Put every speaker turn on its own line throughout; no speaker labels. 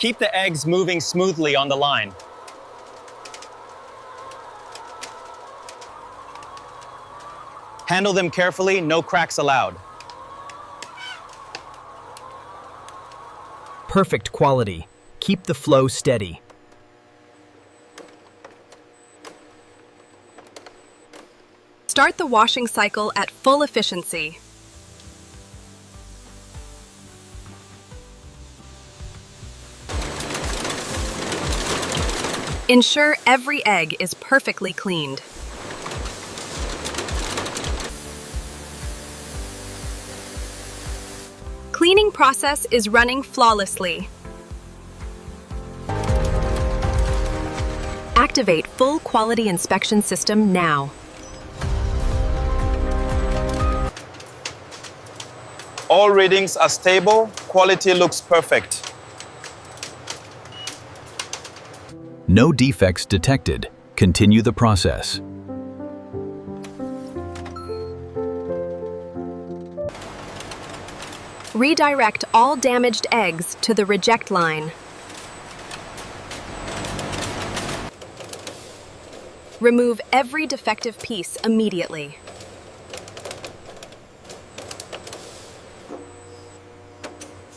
Keep the eggs moving smoothly on the line. Handle them carefully, no cracks allowed.
Perfect quality. Keep the flow steady.
Start the washing cycle at full efficiency. Ensure every egg is perfectly cleaned. Cleaning process is running flawlessly. Activate full quality inspection system now.
All readings are stable, quality looks perfect.
No defects detected. Continue the process.
Redirect all damaged eggs to the reject line. Remove every defective piece immediately.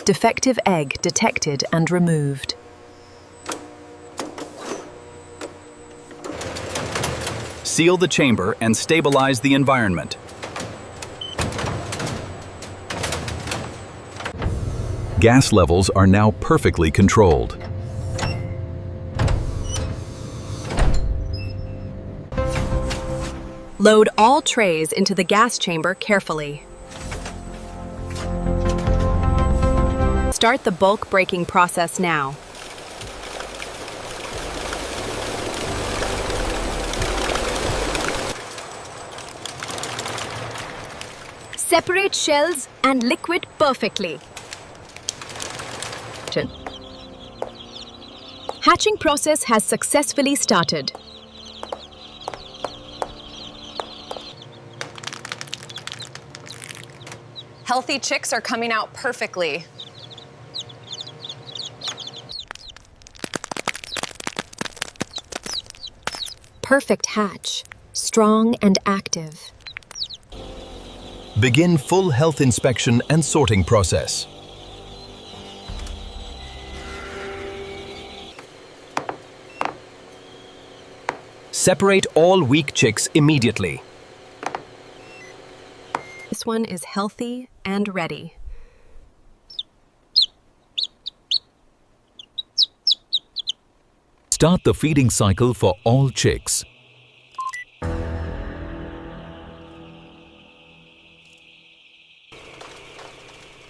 Defective egg detected and removed.
Seal the chamber and stabilize the environment. Gas levels are now perfectly controlled.
Load all trays into the gas chamber carefully. Start the bulk breaking process now. Separate shells and liquid perfectly. Hatching process has successfully started. Healthy chicks are coming out perfectly. Perfect hatch, strong and active.
Begin full health inspection and sorting process.
Separate all weak chicks immediately.
This one is healthy and ready.
Start the feeding cycle for all chicks.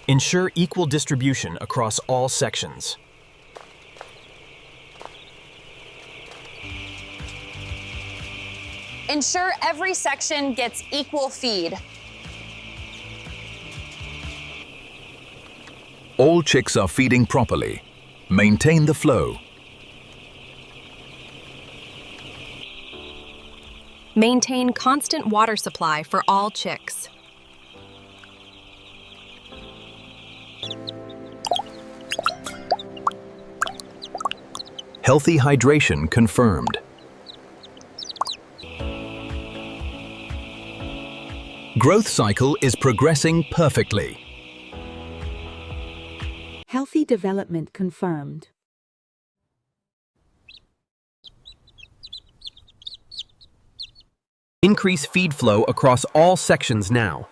Ensure equal distribution across all sections.
Ensure every section gets equal feed.
All chicks are feeding properly. Maintain the flow.
Maintain constant water supply for all chicks.
Healthy hydration confirmed. Growth cycle is progressing perfectly.
Healthy development confirmed.
Increase feed flow across all sections now.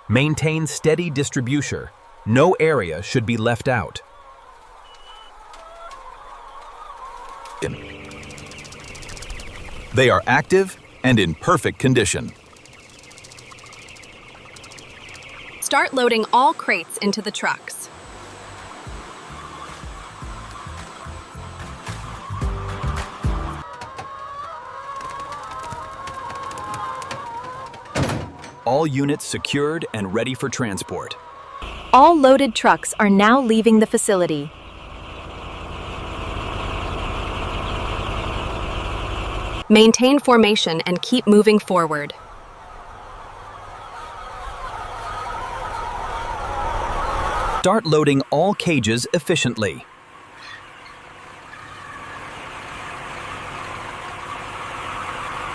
Maintain steady distribution. No area should be left out.
They are active and in perfect condition.
Start loading all crates into the trucks.
All units secured and ready for transport.
All loaded trucks are now leaving the facility. Maintain formation and keep moving forward.
Start loading all cages efficiently.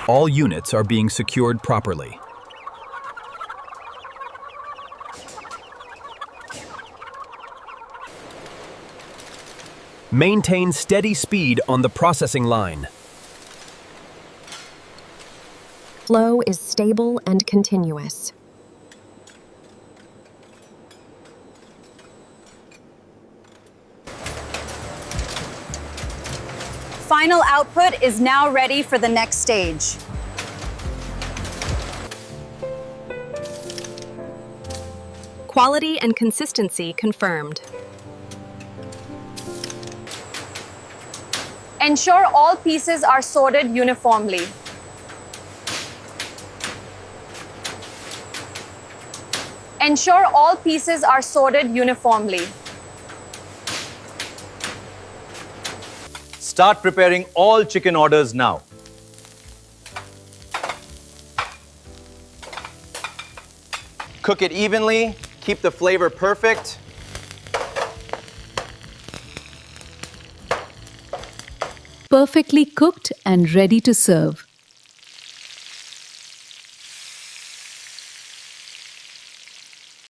All units are being secured properly. Maintain steady speed on the processing line.
Flow is stable and continuous.
Final output is now ready for the next stage.
Quality and consistency confirmed.
Ensure all pieces are sorted uniformly. Ensure all pieces are sorted uniformly.
Start preparing all chicken orders now.
Cook it evenly, keep the flavor perfect.
Perfectly cooked and ready to serve.